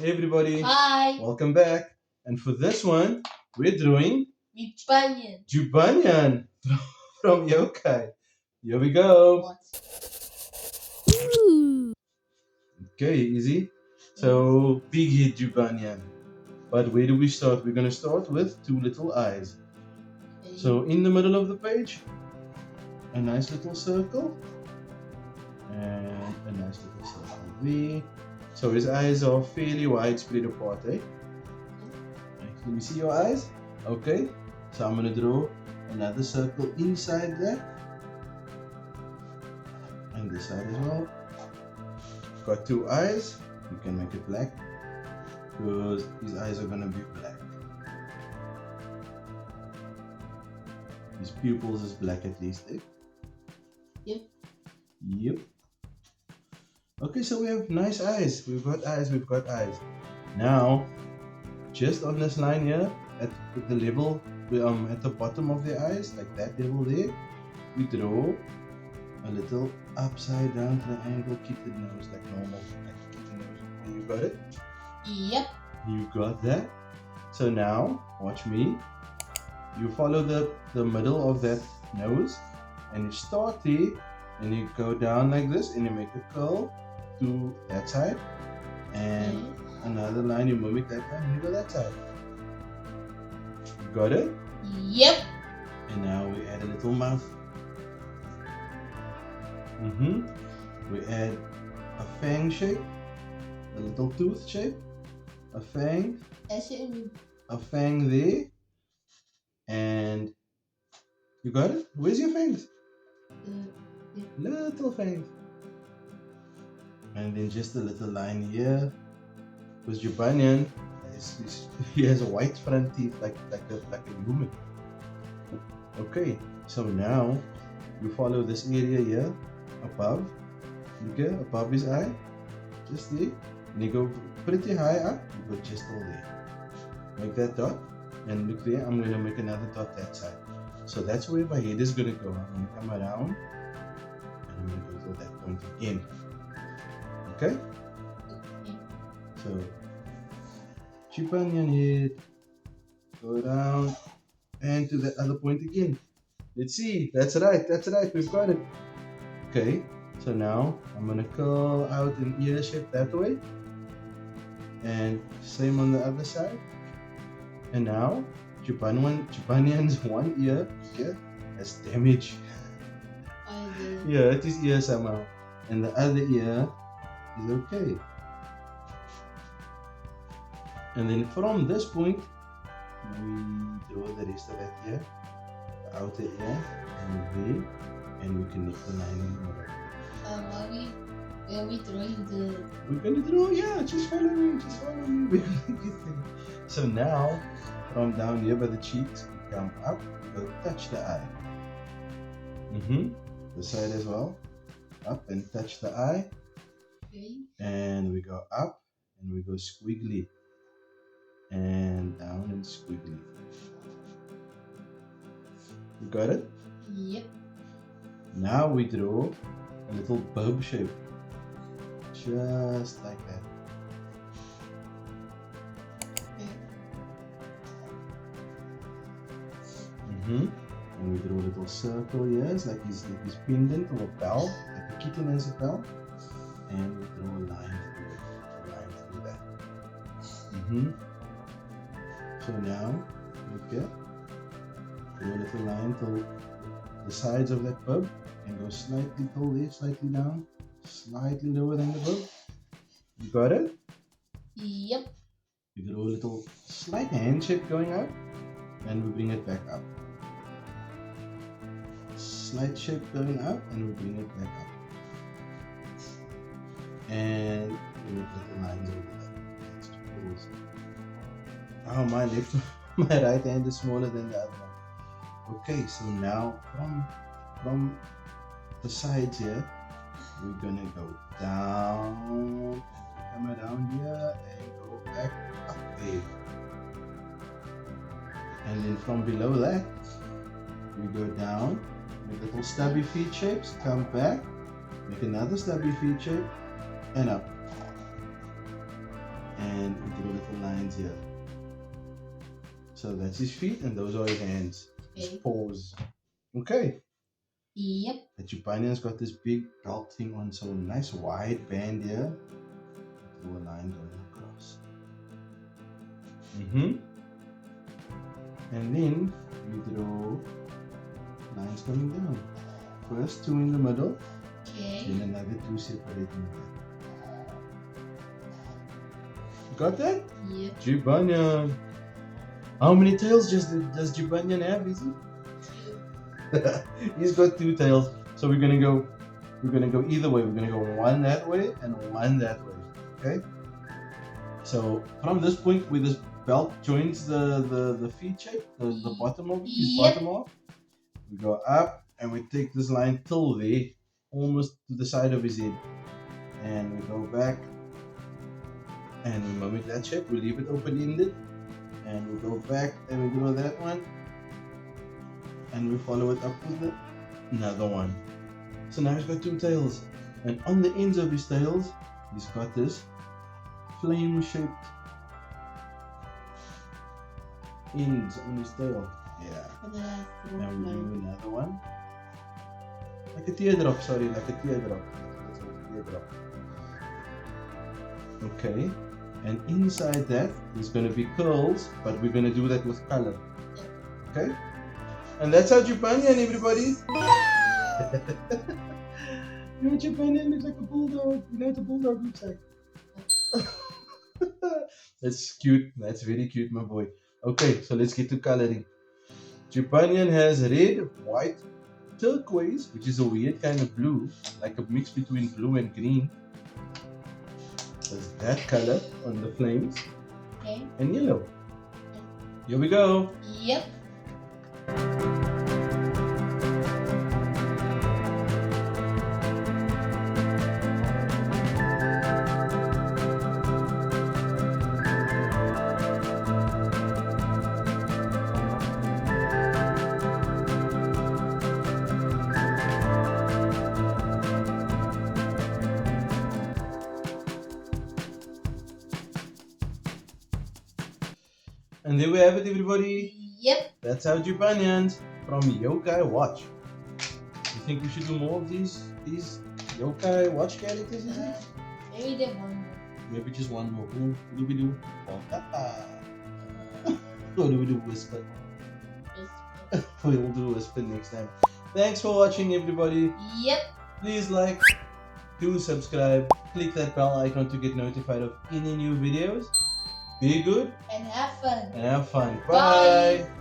Hey everybody, Hi, welcome back. And for this one, we're drawing Jibanyan. Jibanyan from yokai. Here we go. What? Okay, easy. So big hit Jibanyan. But where do we start? We're gonna start with two little eyes. So in the middle of the page, a nice little circle and a nice little circle there. So his eyes are fairly wide spread apart, eh? Let me see your eyes. Okay, so I'm gonna draw another circle inside that and this side as well. Got two eyes. You can make it black because his eyes are gonna be black. His pupils is black at least, eh? Yep. Yep. Okay, so we have nice eyes. We've got eyes. We've got eyes. Now, just on this line here, at the level, at the bottom of the eyes, like that level there, we draw a little upside down triangle kitten nose, like normal, like kitten nose. And you got it? Yep. You got that? So now, watch me. You follow the middle of that nose, and you start there, and you go down like this, and you make a curl to that side, and another line, you mimic that line, and you go that side. You got it? Yep. And now we add a little mouth. We add a fang shape, a little tooth shape, a fang, a fang there, and you got it? Where's your fangs? Little fangs. And then just a little line here. Because Jibanyan, he has a white front teeth like a human. Okay, so now you follow this area here above. Okay, above his eye, just there. And you go pretty high up, you go just all there. Make that dot, and look there, I'm going to make another dot that side. So that's where my head is going to go. I'm going to come around, and I'm going to go to that point again. Okay? So, Jibanyan head, go down, and to the other point again. Let's see, that's right, we've got it. Okay, so now I'm going to curl out an ear shape that way. And same on the other side. And now, Jibanyan's one ear here has damage. Yeah, it is ear somehow. And the other ear is okay. And then from this point, we draw the rest of that ear, the outer ear, and there, and we connect the line in the middle. Are we drawing the... We're gonna draw, yeah, just follow me. We're gonna get there. So now, from down here by the cheeks, we come up, go touch the eye. The side as well. Up and touch the eye. Okay. And we go up and we go squiggly. And down and squiggly. You got it? Yep. Now we draw a little bulb shape. Just like that. And we draw a little circle here, it's like his pendant or a bell, like a kitten has a bell. And we draw a line through that. So now, okay, draw a little line till the sides of that bub and go slightly till there, slightly down, slightly lower than the bub. You got it? Yep. You draw a little slight hand shape going up and we bring it back up. Slight shape going up and we bring it back up. And we make little lines over there. Oh, my right hand is smaller than the other one. Okay, so now from the sides here, we're gonna go down, come around here and go back up there. And then from below that, we go down, make little stubby feet shapes, come back, make another stubby feet shape, and up. and we draw little lines here. So that's his feet, and those are his hands. His Okay. paws. Okay. Yep. The Jibanyan's got this big belt thing on, so a nice wide band here. Draw a line going across. And then we draw lines coming down. First 2 in the middle, Okay. then another 2 separating that. Got that? Yep. Jibanyan. How many tails does Jibanyan have, is he? 2. He's got 2 tails. So we're gonna go either way. We're gonna go one that way and one that way. Okay? So from this point where this belt joins the feet shape, the bottom of it, his Yep. bottom off, we go up and we take this line till there, almost to the side of his head. And we go back and we mimic that shape. We leave it open-ended. And we go back and we draw that one. And we follow it up with another one. So now he's got 2 tails. And on the ends of his tails, he's got this flame-shaped ends on his tail. Yeah. And then I draw Now we do my another one. Like a teardrop, sorry, like a teardrop. That's a teardrop. Okay. And inside that, there's going to be curls, but we're going to do that with color. Okay? And that's how Jibanyan, everybody. Your Jibanyan looks like a bulldog. You know what a bulldog looks like? That's cute. That's very cute, my boy. Okay, so let's get to coloring. Jibanyan has red, white, turquoise, which is a weird kind of blue, like a mix between blue and green. There's that color on the flames. Okay. And yellow. Here we go. Yep. And there we have it, everybody. Yep. That's how Jibanyans from Yokai Watch. You think we should do more of these Yokai Watch characters? Is it? Maybe the one more. Maybe just one more. Who do we do? Or do we do Whisper? We'll do Whisper next time. Thanks for watching, everybody. Yep. Please like, do subscribe, click that bell icon to get notified of any new videos. Be good And have fun. and have fun. Bye. Bye.